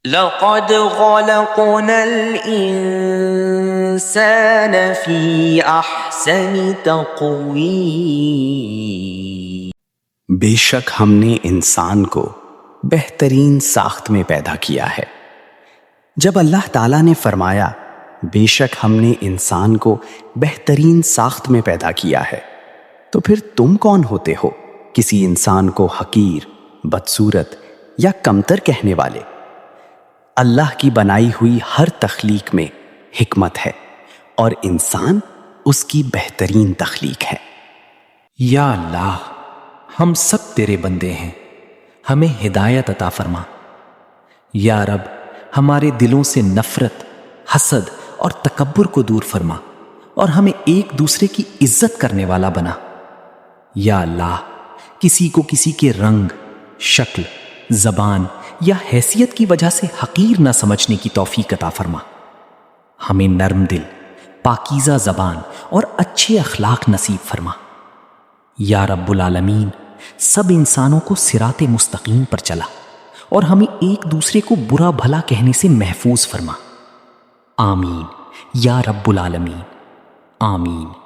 لقد خلقنا الإنسان في أحسن تقويم بے شک ہم نے انسان کو بہترین ساخت میں پیدا کیا ہے۔ جب اللہ تعالیٰ نے فرمایا بے شک ہم نے انسان کو بہترین ساخت میں پیدا کیا ہے، تو پھر تم کون ہوتے ہو کسی انسان کو حقیر، بدصورت یا کمتر کہنے والے؟ اللہ کی بنائی ہوئی ہر تخلیق میں حکمت ہے اور انسان اس کی بہترین تخلیق ہے۔ یا اللہ، ہم سب تیرے بندے ہیں، ہمیں ہدایت عطا فرما۔ یا رب، ہمارے دلوں سے نفرت، حسد اور تکبر کو دور فرما اور ہمیں ایک دوسرے کی عزت کرنے والا بنا۔ یا اللہ، کسی کو کسی کے رنگ، شکل، زبان یا حیثیت کی وجہ سے حقیر نہ سمجھنے کی توفیق عطا فرما۔ ہمیں نرم دل، پاکیزہ زبان اور اچھے اخلاق نصیب فرما۔ یا رب العالمین، سب انسانوں کو صراط مستقیم پر چلا اور ہمیں ایک دوسرے کو برا بھلا کہنے سے محفوظ فرما۔ آمین یا رب العالمین، آمین۔